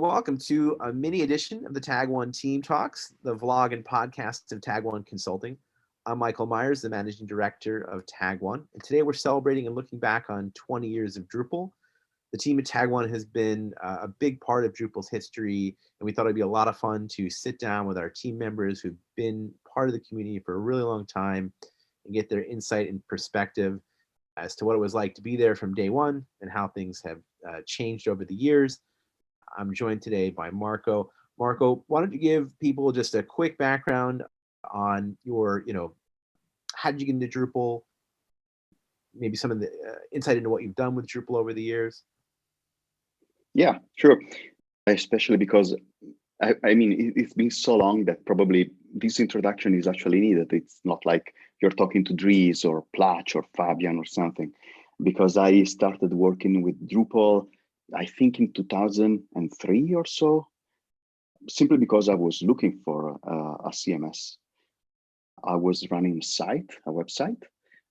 Welcome to a mini edition of the Tag1 Team Talks, the vlog and podcast of Tag1 Consulting. I'm Michael Meyers, the Managing Director of Tag1, and today we're celebrating and looking back on 20 years of Drupal. The team at Tag1 has been a big part of Drupal's history, and we thought it'd be a lot of fun to sit down with our team members who've been part of the community for a really long time and get their insight and perspective as to what it was like to be there from day one and how things have changed over the years. I'm joined today by Marco. Marco, why don't you give people just a quick background on your, how did you get into Drupal? Maybe some of the insight into what you've done with Drupal over the years. Yeah, sure. Especially because, it's been so long that probably this introduction is actually needed. It's not like you're talking to Dries or Plach or Fabian or something, because I started working with Drupal I think in 2003 or so, simply because I was looking for a CMS. I was running a website,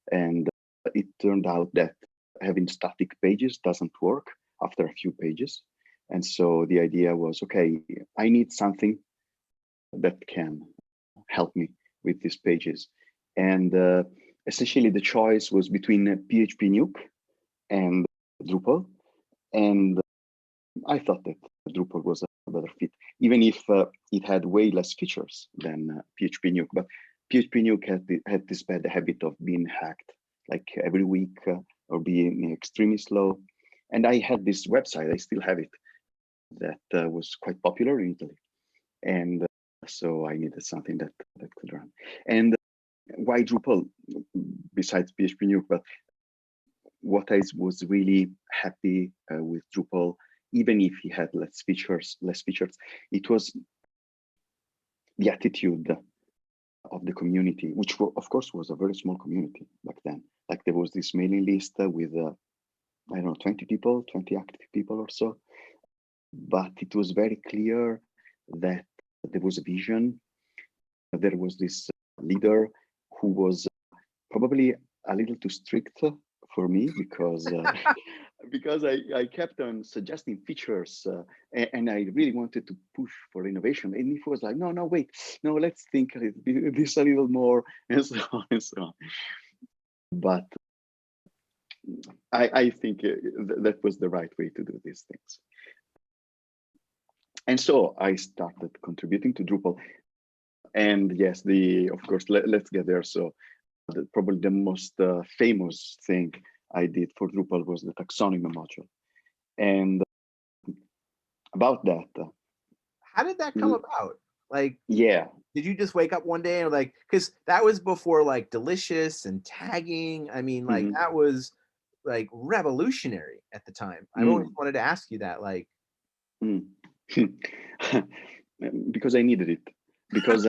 and it turned out that having static pages doesn't work after a few pages. And so the idea was, okay, I need something that can help me with these pages. And essentially the choice was between PHP Nuke and Drupal. And I thought that Drupal was a better fit, even if it had way less features than PHP Nuke. But PHP Nuke had this bad habit of being hacked, like every week, or being extremely slow. And I had this website, I still have it, that was quite popular in Italy. And so I needed something that could run. And why Drupal, besides PHP Nuke? But what I was really happy with Drupal, even if he had less features, it was the attitude of the community, which of course was a very small community back then. Like there was this mailing list with, 20 people, 20 active people or so. But it was very clear that there was a vision. There was this leader who was probably a little too strict for me because I kept on suggesting features and I really wanted to push for innovation. And he was like, no, wait, no, let's think this a little more, and so on and so on. But I think that was the right way to do these things. And so I started contributing to Drupal. And yes, of course, let's get there. So probably the most famous thing I did for Drupal was the taxonomy module. And about that. How did that come about? Like, yeah. Did you just wake up one day and because that was before like Delicious and tagging. I mean, like that was like revolutionary at the time. I always wanted to ask you that, like. Because I needed it. Because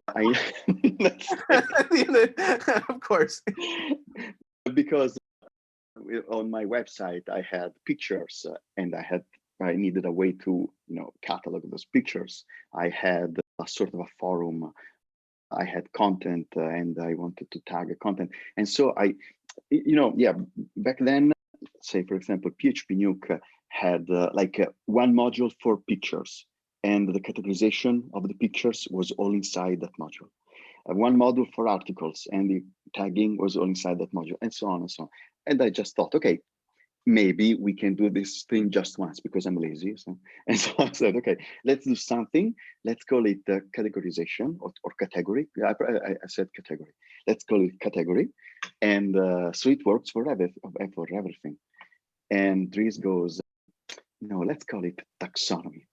of course. Because on my website I had pictures and I needed a way to catalog those pictures. I had a sort of a forum. I had content and I wanted to tag a content. And so back then, say for example, PHP Nuke had one module for pictures, and the categorization of the pictures was all inside that module. One module for articles, and the tagging was all inside that module, and so on and so on. And I just thought, okay, maybe we can do this thing just once because I'm lazy. And so I said, okay, let's do something. Let's call it categorization or category. I said category. Let's call it category. And so it works for everything. And Dries goes, no, let's call it taxonomy.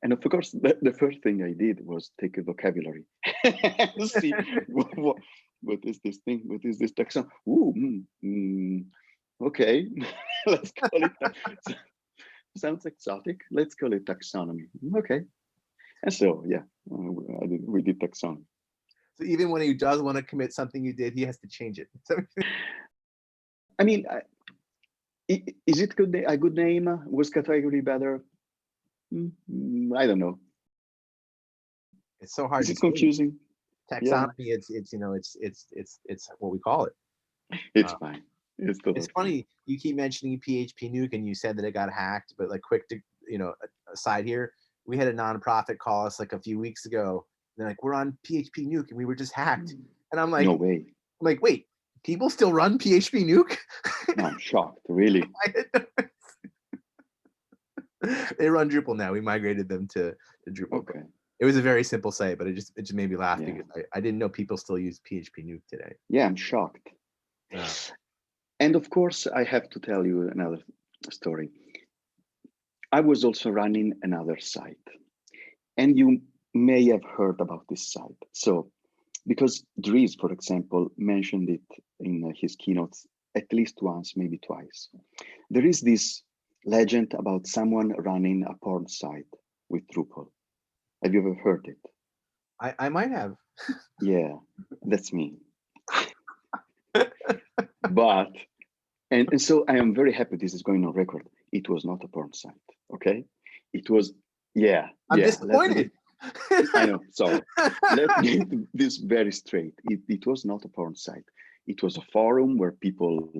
And of course, the first thing I did was take a vocabulary and see what is this thing? What is this taxonomy? Ooh, okay, let's call it. Sounds exotic. Let's call it taxonomy. Okay, and so yeah, we did taxonomy. So even when he does want to commit something you did, he has to change it. I mean, is it a good name? Was category better? I don't know. It's so hard. Is it confusing? Taxonomy. Yeah. It's what we call it. It's fine. It's funny you keep mentioning PHP Nuke and you said that it got hacked, but like quick to aside here, we had a nonprofit call us like a few weeks ago. They're like, we're on PHP Nuke and we were just hacked. And I'm like, no way. Wait, people still run PHP Nuke? No, I'm shocked, really. They run Drupal now. We migrated them to Drupal. Okay. It was a very simple site, but it just made me laugh because I didn't know people still use PHP Nuke today. Yeah, I'm shocked. And of course, I have to tell you another story. I was also running another site, and you may have heard about this site. So, because Dries, for example, mentioned it in his keynotes at least once, maybe twice. There is this legend about someone running a porn site with Drupal. Have you ever heard it? I might have. Yeah, that's me. But, and so I am very happy this is going on record. It was not a porn site, okay? It was, I'm disappointed. I know, sorry. Let's get this very straight. It was not a porn site. It was a forum where people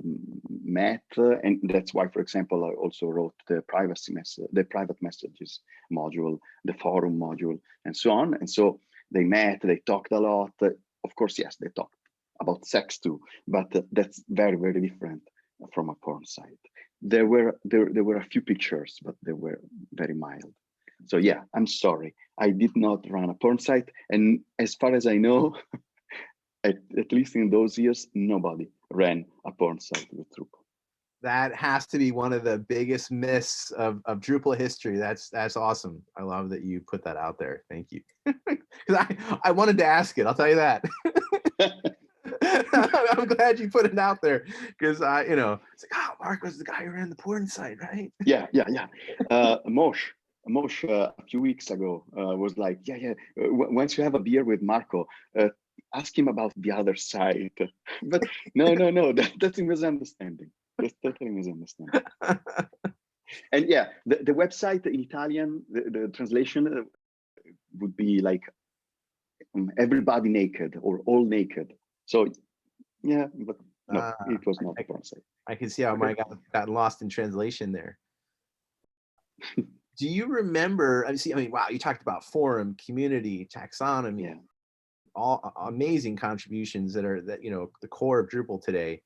met, and that's why, for example, I also wrote the privacy message, the private messages module, the forum module, and so on. And so they met, they talked a lot. Of course, yes, they talked about sex too, but that's very, very different from a porn site. There were a few pictures, but they were very mild. So yeah, I'm sorry. I did not run a porn site, and as far as I know, at least in those years, nobody ran a porn site with Drupal. That has to be one of the biggest myths of Drupal history. That's awesome. I love that you put that out there. Thank you. Because I wanted to ask it. I'll tell you that. I'm glad you put it out there because it's like, oh, Mark was the guy who ran the porn site, right? Yeah. Moshe a few weeks ago was like, once you have a beer with Marco, ask him about the other side. But no, that's a misunderstanding. That's totally misunderstanding. And yeah, the website in Italian, the translation would be like everybody naked or all naked. So yeah, but no, it was not a porn site. I can see how I got lost in translation there. Do you remember? Wow, you talked about forum, community, taxonomy, all amazing contributions that are the core of Drupal today.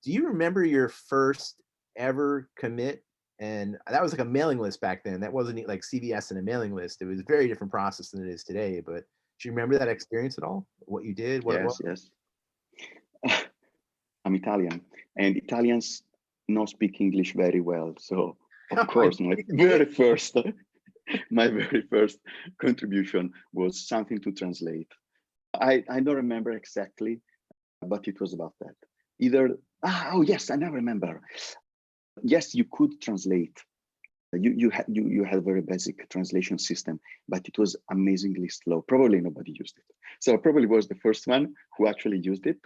Do you remember your first ever commit? And that was like a mailing list back then. That wasn't like CVS and a mailing list. It was a very different process than it is today. But do you remember that experience at all? What you did? What it was? Yes. I'm Italian, and Italians not speak English very well. So of course, my very first contribution was something to translate. I don't remember exactly, but it was about that. Oh yes, I now remember. Yes, you could translate. You had a very basic translation system, but it was amazingly slow. Probably nobody used it. So I probably was the first one who actually used it,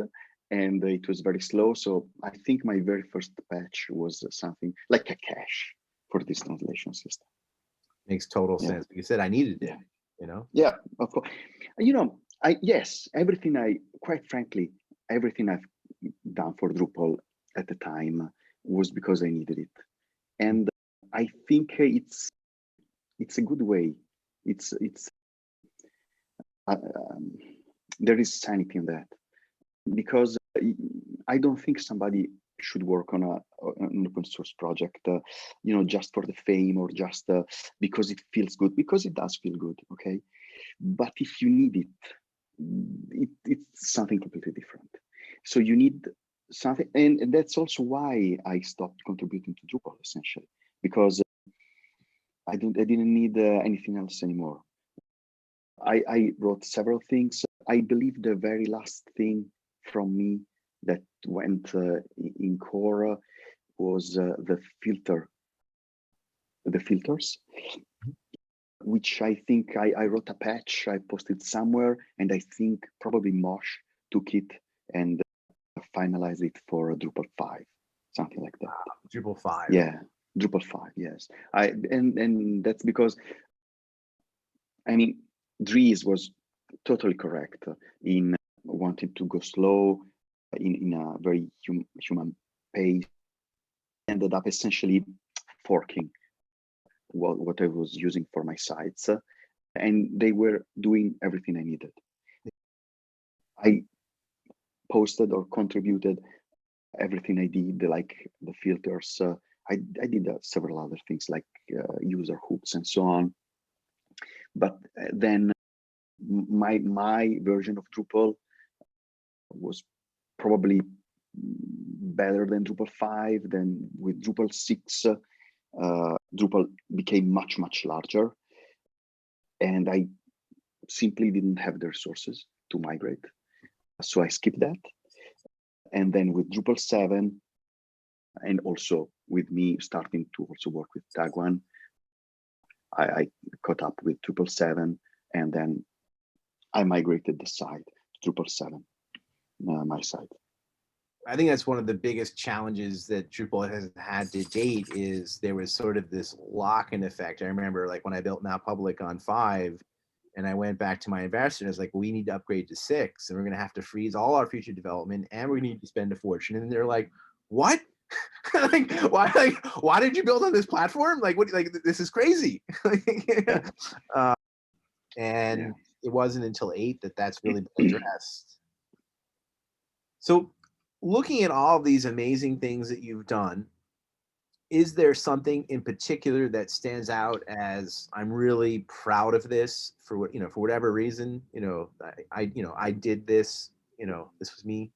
and it was very slow. So I think my very first patch was something like a cache for this translation system. Makes total sense. You said I needed it. Yeah, of course. Quite frankly, everything I've done for Drupal at the time was because I needed it, and I think it's a good way. There is sanity in that, because I don't think somebody should work on an open source project, just for the fame or just because it feels good, because it does feel good, okay? But if you need it, it's something completely different. So you need something, and that's also why I stopped contributing to Drupal, essentially, because I didn't need anything else anymore. I wrote several things. I believe the very last thing from me that went in core was the filters, which I think I wrote a patch, I posted somewhere, and I think probably Moshe took it and finalized it for Drupal 5, something like that. Drupal 5. Yeah, Drupal 5, yes. And that's because, Dries was totally correct in wanting to go slow in a very human pace. Ended up essentially forking what I was using for my sites, and they were doing everything I needed. I posted or contributed everything I did, like the filters. I did several other things like user hooks and so on. But then my version of Drupal was probably better than Drupal 5. Then with Drupal 6, Drupal became much, much larger. And I simply didn't have the resources to migrate. So I skipped that. And then with Drupal 7, and also with me starting to also work with Tag1, I caught up with Drupal 7, and then I migrated the site to Drupal 7, my site. I think that's one of the biggest challenges that Drupal has had to date is there was sort of this lock-in effect. I remember like when I built Now Public on 5, and I went back to my investor and I was like, well, we need to upgrade to 6, and we're going to have to freeze all our future development, and we need to spend a fortune. And they're like, what? why did you build on this platform? Like, what? Like, this is crazy. And it wasn't until 8 that that's really been addressed. So looking at all of these amazing things that you've done, is there something in particular that stands out as I'm really proud of this for what, for whatever reason, I did this, this was me?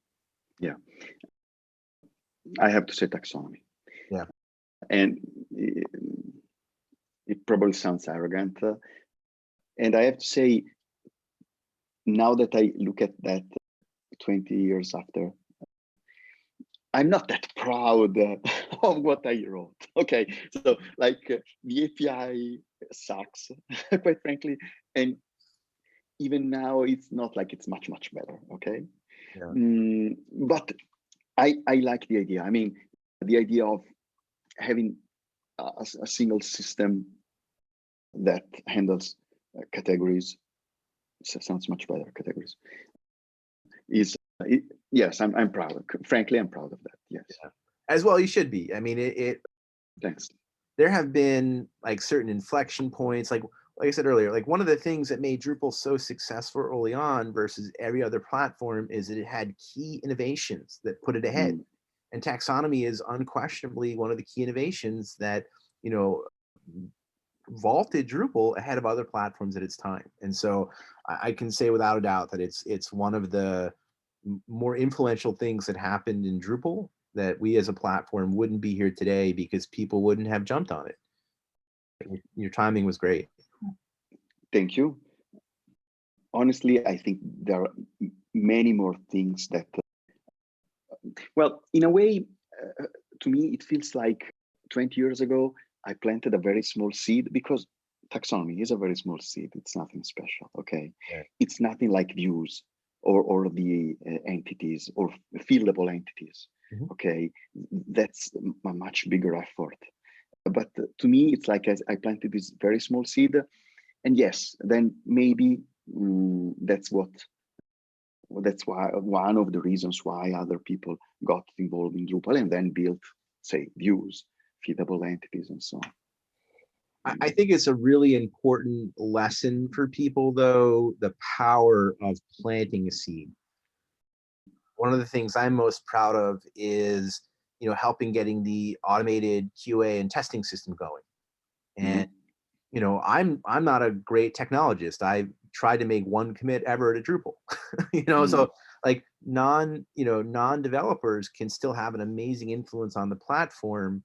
Yeah. I have to say taxonomy. Yeah. And it probably sounds arrogant. And I have to say, now that I look at that 20 years after, I'm not that proud of what I wrote. Okay, so like the API sucks, quite frankly, and even now it's not like it's much better. Okay, yeah. But I like the idea. I mean, the idea of having a single system that handles categories, sounds much better. Categories is. Yes, I'm proud of. Frankly, I'm proud of that. Yes, yeah. As well, you should be. I mean, Thanks. There have been like certain inflection points, like I said earlier. Like one of the things that made Drupal so successful early on versus every other platform is that it had key innovations that put it ahead. And taxonomy is unquestionably one of the key innovations that vaulted Drupal ahead of other platforms at its time. And so I can say without a doubt that it's one of the more influential things that happened in Drupal that we as a platform wouldn't be here today because people wouldn't have jumped on it. Your timing was great. Thank you. Honestly, I think there are many more things that, well, in a way, to me, it feels like 20 years ago, I planted a very small seed because taxonomy is a very small seed. It's nothing special, okay? Yeah. It's nothing like views or the entities or fieldable entities, okay? That's a much bigger effort. But to me, it's like I planted this very small seed. And yes, then maybe that's why one of the reasons why other people got involved in Drupal and then built, say, views, feedable entities, and so on. I think it's a really important lesson for people, though, the power of planting a seed. One of the things I'm most proud of is, helping getting the automated QA and testing system going. And, I'm not a great technologist. I tried to make one commit ever to Drupal, so like non-developers can still have an amazing influence on the platform.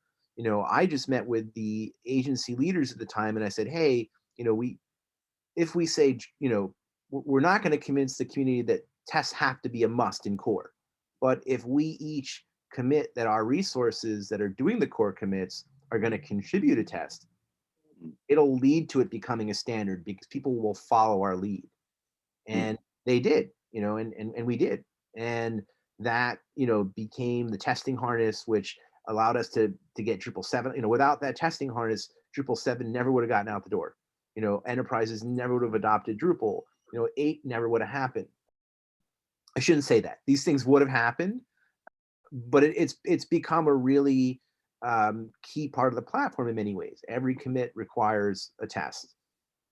I just met with the agency leaders at the time and I said, hey, if we say, we're not going to convince the community that tests have to be a must in core, but if we each commit that our resources that are doing the core commits are going to contribute a test, it'll lead to it becoming a standard because people will follow our lead. And they did, and we did. And that, became the testing harness, which allowed us to get Drupal 7. Without that testing harness, Drupal 7 never would have gotten out the door. Enterprises never would have adopted Drupal. 8 never would have happened. I shouldn't say that. These things would have happened, but it's become a really key part of the platform in many ways. Every commit requires a test.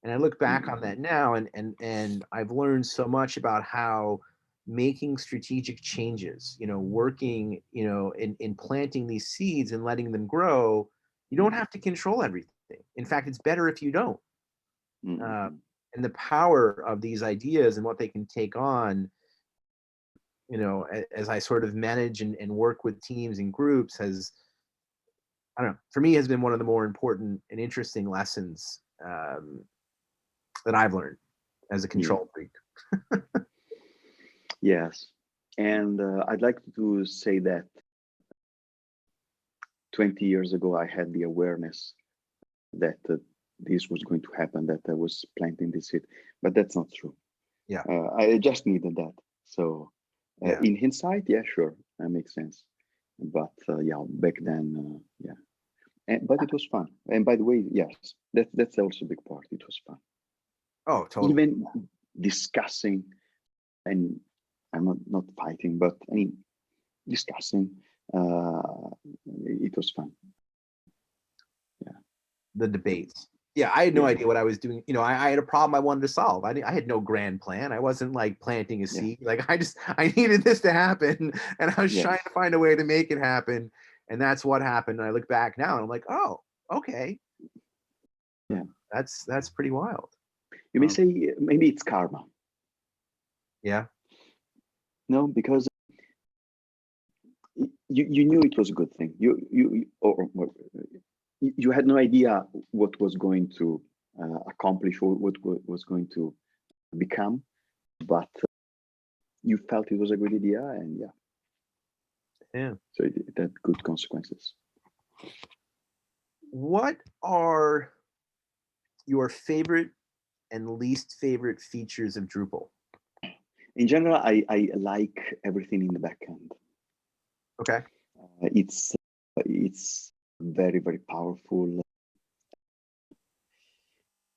And I look back on that now, and I've learned so much about how making strategic changes, working, in planting these seeds and letting them grow, you don't have to control everything. In fact, it's better if you don't. And the power of these ideas and what they can take on, as I sort of manage and work with teams and groups has, I don't know, for me has been one of the more important and interesting lessons that I've learned as a control freak. Yes. And I'd like to say that 20 years ago, I had the awareness that this was going to happen, that I was planting this seed, but that's not true. Yeah. I just needed that. So in hindsight, yeah, sure, that makes sense. But yeah, back then, yeah. But it was fun. And by the way, yes, that's also a big part. It was fun. Oh, totally. Even discussing, and I'm not fighting, but I mean, discussing, it was fun. Yeah. The debates. Yeah, I had no idea what I was doing. I had a problem I wanted to solve. I had no grand plan. I wasn't like planting a seed. Like I needed this to happen, and I was trying to find a way to make it happen. And that's what happened. And I look back now and I'm like, oh, okay. Yeah. That's pretty wild. You may say maybe it's karma. Yeah. No, because you knew it was a good thing. You had no idea what was going to accomplish or what was going to become, but you felt it was a good idea, and so it had good consequences. What are your favorite and least favorite features of Drupal? In general, I like everything in the backend. Okay. It's very, very powerful,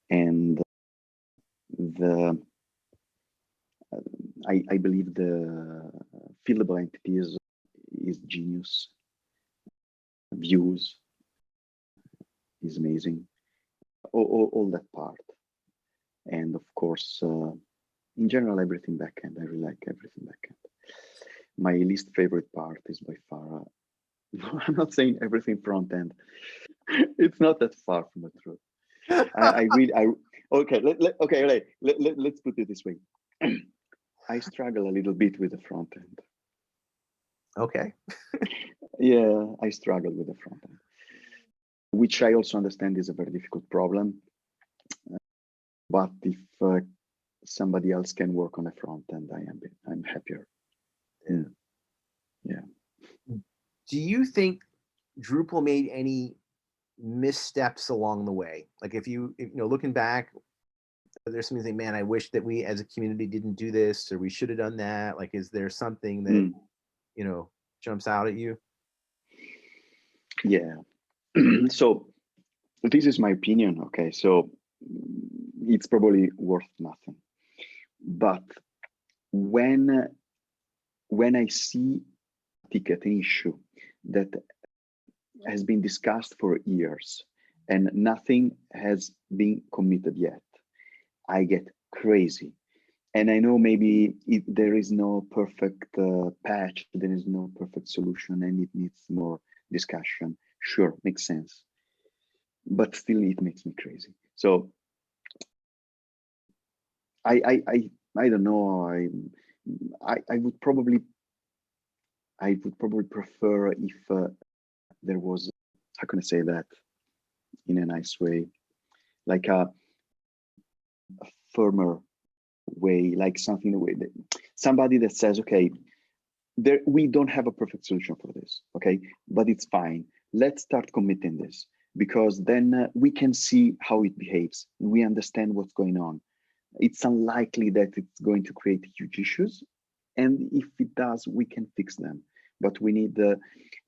and I believe the fillable entities is genius. Views is amazing. All that part, and of course, in general, everything backend. I really like everything backend. My least favorite part is by far. I'm not saying everything front end. It's not that far from the truth. Okay. Let's put it this way. I struggle a little bit with the front end. Okay. Yeah, I struggle with the front end, which I also understand is a very difficult problem. But if somebody else can work on the front end, I'm happier. Yeah. Do you think Drupal made any missteps along the way? Like if you looking back, there's something saying, man, I wish that we as a community didn't do this, or we should have done that. Like, is there something that jumps out at you? Yeah. So this is my opinion. Okay, so it's probably worth nothing, but when I see a ticket, an issue that has been discussed for years and nothing has been committed yet, I get crazy. And I know maybe there is no perfect patch, there is no perfect solution, and it needs more discussion. Sure, makes sense. But still, it makes me crazy. So I don't know. I would probably prefer if there was, how can I say that in a nice way, like a firmer way, like something somebody that says, okay, we don't have a perfect solution for this, okay, but it's fine. Let's start committing this, because then we can see how it behaves. We understand what's going on. It's unlikely that it's going to create huge issues, and if it does, we can fix them. But we need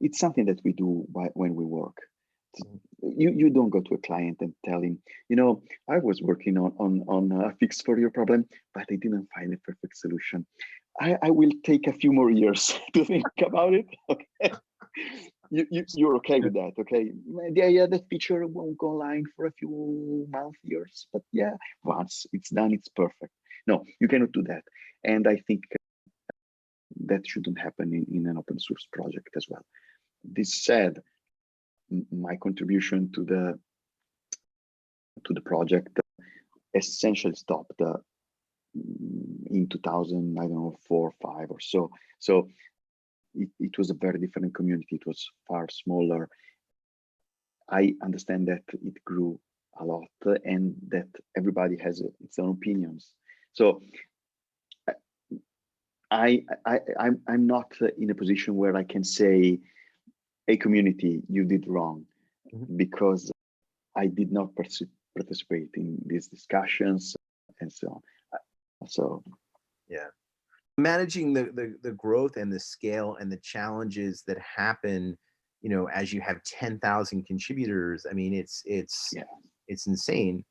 it's something that we do when we work. You don't go to a client and tell him, I was working on a fix for your problem, but I didn't find a perfect solution. I will take a few more years to think about it. Okay. you're okay with that, okay? Yeah, that feature won't go online for a few months, years, but yeah, once it's done, it's perfect. No, you cannot do that. And I think that shouldn't happen in an open source project as well. This said, my contribution to the project essentially stopped in 2000, I don't know, 4 or 5 or so. So it was a very different community. It was far smaller. I understand that it grew a lot and that everybody has its own opinions. So I'm not in a position where I can say, "Hey, community, you did wrong," because I did not participate in these discussions and so on. So yeah, managing the growth and the scale and the challenges that happen, you know, as you have 10,000 contributors. I mean, it's insane.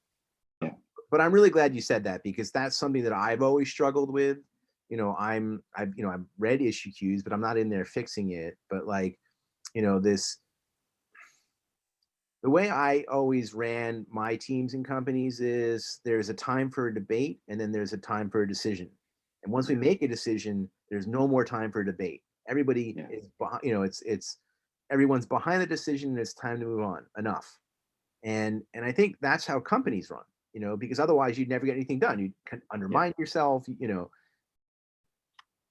Yeah. But I'm really glad you said that, because that's something that I've always struggled with. You know, I've read issue queues, but I'm not in there fixing it. But like, you know, the way I always ran my teams and companies is there's a time for a debate and then there's a time for a decision. And once we make a decision, there's no more time for debate. Everybody is, you know, it's everyone's behind the decision and it's time to move on. Enough. And I think that's how companies run, you know, because otherwise you'd never get anything done. You'd undermine yourself, you know.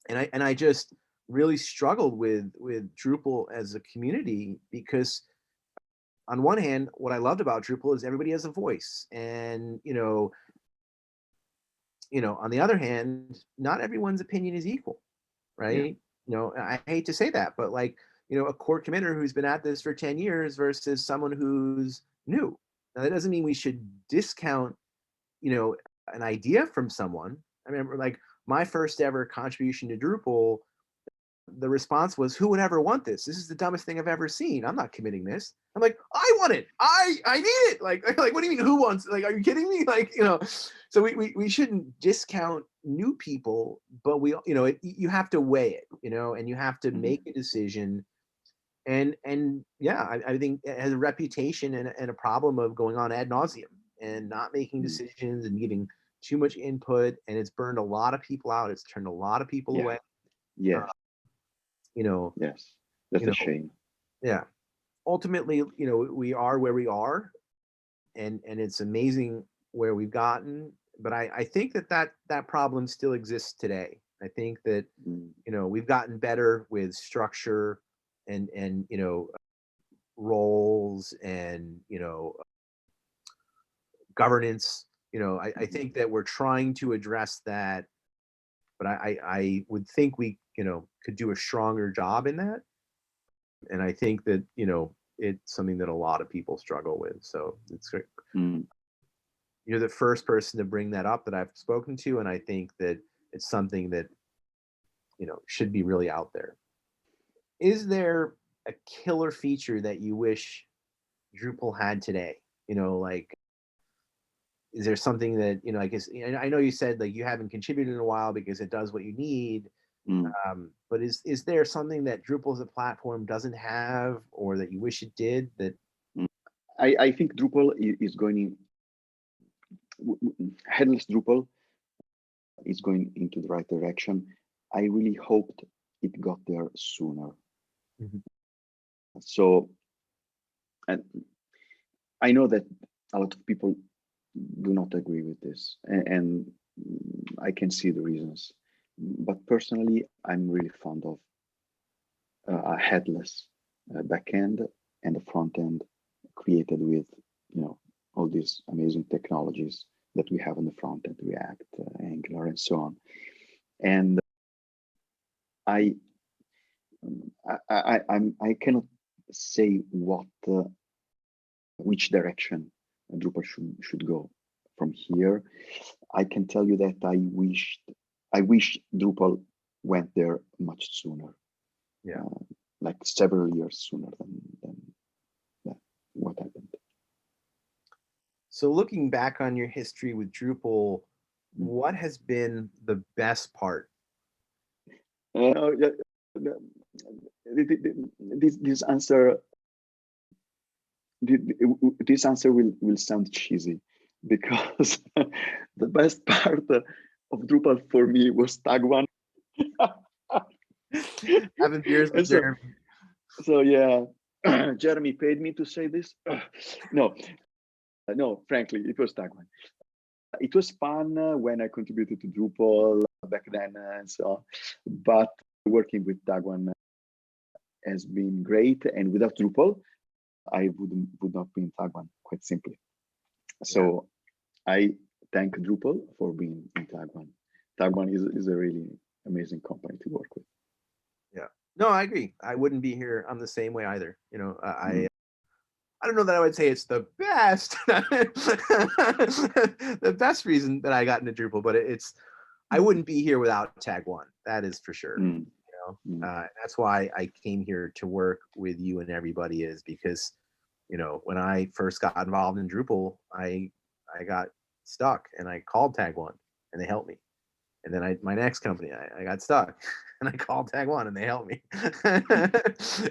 And I just really struggled with Drupal as a community, because on one hand, what I loved about Drupal is everybody has a voice, and you know, on the other hand, not everyone's opinion is equal, right? You know, I hate to say that, but like, you know, a core committer who's been at this for 10 years versus someone who's new. Now, that doesn't mean we should discount, you know, an idea from someone. I remember like my first ever contribution to Drupal, the response was, "Who would ever want this? This is the dumbest thing I've ever seen. I'm not committing this." I'm like, "I want it. I need it." Like, what do you mean? Who wants? Like, are you kidding me? Like, you know. So we shouldn't discount new people, but you know, you have to weigh it, you know, and you have to make a decision. And yeah, I think it has a reputation and a problem of going on ad nauseum and not making decisions and getting too much input, and it's burned a lot of people out. It's turned a lot of people away. Yeah. You know. Yes, that's a shame. Yeah. Ultimately, you know, we are where we are, and it's amazing where we've gotten. But I think that problem still exists today. I think that, you know, we've gotten better with structure and you know, roles and, you know, governance. You know, I think that we're trying to address that, but I would think we, you know, could do a stronger job in that. And I think that, you know, it's something that a lot of people struggle with. So it's great. You're the first person to bring that up that I've spoken to, and I think that it's something that, you know, should be really out there. Is there a killer feature that you wish Drupal had today? You know, like, is there something that, you know, I guess, I know you said like you haven't contributed in a while because it does what you need. But is there something that Drupal as a platform doesn't have, or that you wish it did? That I think Drupal is going headless Drupal is going into the right direction. I really hoped it got there sooner. So, and I know that a lot of people do not agree with this, and I can see the reasons. But personally, I'm really fond of a headless backend and a front end created with, you know, all these amazing technologies that we have on the front end, React, Angular, and so on. And I cannot say which direction Drupal should go from here. I can tell you that I wish Drupal went there much sooner. Yeah. Like several years sooner than what happened. So looking back on your history with Drupal, what has been the best part? this answer this answer will sound cheesy, because the best part of Drupal for me was Tag1. Having beers with so, Jeremy. So yeah, Jeremy paid me to say this. No, frankly, it was Tag1. It was fun when I contributed to Drupal back then and so on. But working with Tag1 has been great, and without Drupal, I would not be in Tag1, quite simply. So I thank Drupal for being in Tag1. Tag1 is a really amazing company to work with. Yeah, no, I agree. I wouldn't be here. I'm the same way either. You know, I don't know that I would say it's the best, the best reason that I got into Drupal, but I wouldn't be here without Tag1. That is for sure. You know, that's why I came here to work with you and everybody, is because, you know, when I first got involved in Drupal, I got stuck and I called Tag1 and they helped me. And then my next company, I got stuck and I called Tag1 and they helped me.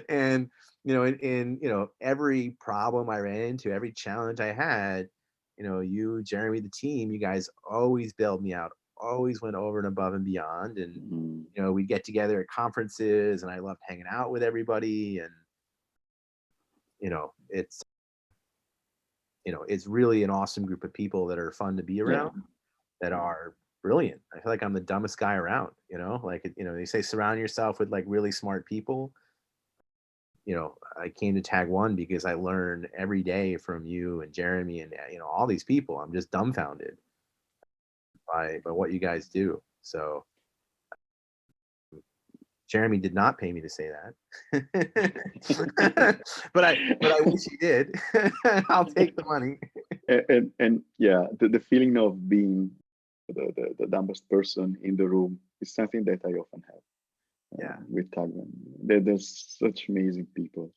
And, you know, in you know, every problem I ran into, every challenge I had, you know, you, Jeremy, the team, you guys always bailed me out, always went over and above and beyond. And, you know, we'd get together at conferences and I loved hanging out with everybody. And, you know, it's really an awesome group of people that are fun to be around, that are brilliant. I feel like I'm the dumbest guy around, you know, like, you know, they say surround yourself with like really smart people. You know, I came to Tag1 because I learn every day from you and Jeremy and, you know, all these people. I'm just dumbfounded by what you guys do. So Jeremy did not pay me to say that, but I wish he did. I'll take the money. And yeah, the feeling of being the dumbest person in the room is something that I often have. With Tag1. There's such amazing people.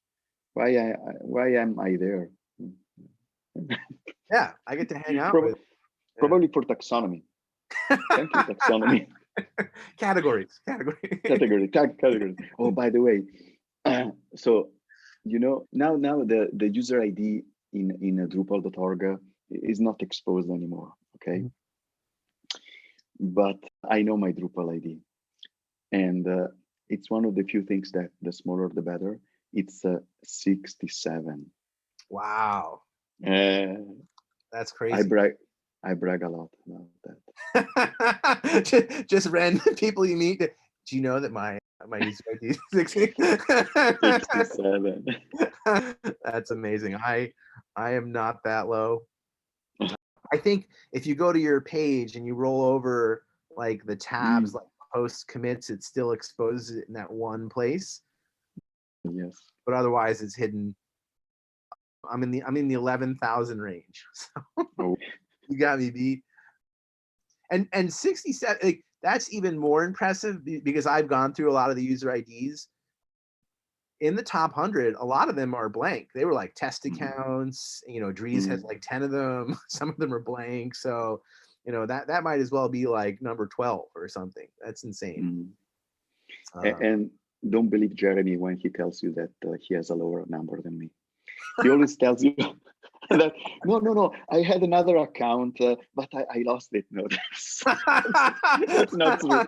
Why am I there? Yeah, I get to hang out with. Probably for taxonomy. Thank you, taxonomy. Categories. Categories. Oh, by the way, so you know, now the user ID in Drupal.org is not exposed anymore. Okay, but I know my Drupal ID, and it's one of the few things that the smaller the better. It's 67. Wow. That's crazy. I brag a lot about that. just random people you meet. Do you know that my user ID is 67? That's amazing. I am not that low. I think if you go to your page and you roll over like the tabs, like post commits, it still exposes it in that one place. Yes. But otherwise it's hidden. I'm in the 11,000 range. So you got me beat. And 67, like, that's even more impressive because I've gone through a lot of the user IDs. In the top 100, a lot of them are blank. They were like test accounts. You know, Dries has like 10 of them. Some of them are blank. So, you know, that might as well be like number 12 or something. That's insane. And don't believe Jeremy when he tells you that he has a lower number than me. He always tells you that no, I had another account, but I lost it. No, that's not true.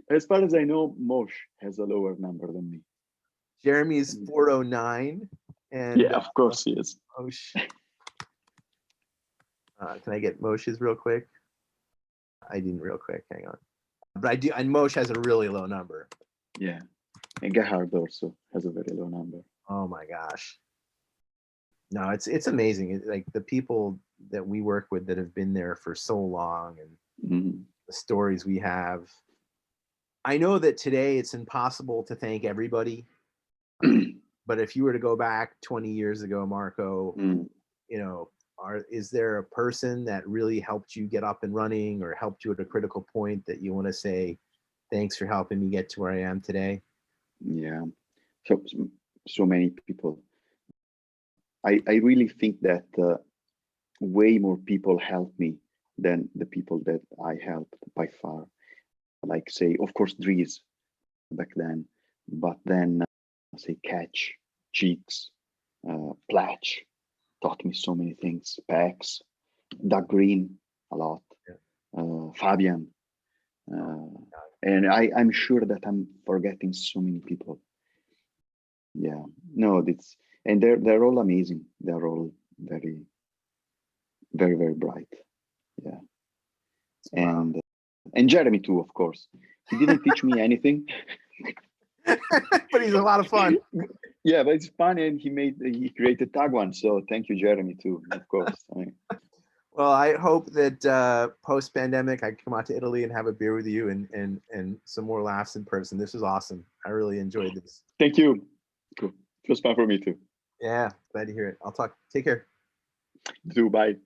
As far as I know, Moshe has a lower number than me. Jeremy is 409, and yeah, of course he is. Moshe. Can I get Moshe's real quick? I didn't real quick. Hang on. But I do, and Moshe has a really low number. Yeah, and Gerhard also has a very low number. Oh my gosh. No, it's amazing. Like the people that we work with that have been there for so long, and the stories we have. I know that today it's impossible to thank everybody, but if you were to go back 20 years ago, Marco, you know, is there a person that really helped you get up and running or helped you at a critical point that you want to say, thanks for helping me get to where I am today? Yeah, so many people. I really think that way more people helped me than the people that I helped by far. Like say, of course, Dries back then, But then, say Catch, Cheeks, Platch taught me so many things. Pax, Doug Green a lot, Fabian, and I'm sure that I'm forgetting so many people. Yeah, no, and they're all amazing. They're all very, very, very bright. Yeah, Wow. And Jeremy too, of course. He didn't teach me anything, but he's a lot of fun. Yeah, but it's fun, and he created Tag1. So thank you, Jeremy, too, of course. Well, I hope that post-pandemic, I can come out to Italy and have a beer with you and some more laughs in person. This was awesome. I really enjoyed this. Thank you. Cool. It was fun for me too. Yeah, glad to hear it. Take care. Bye.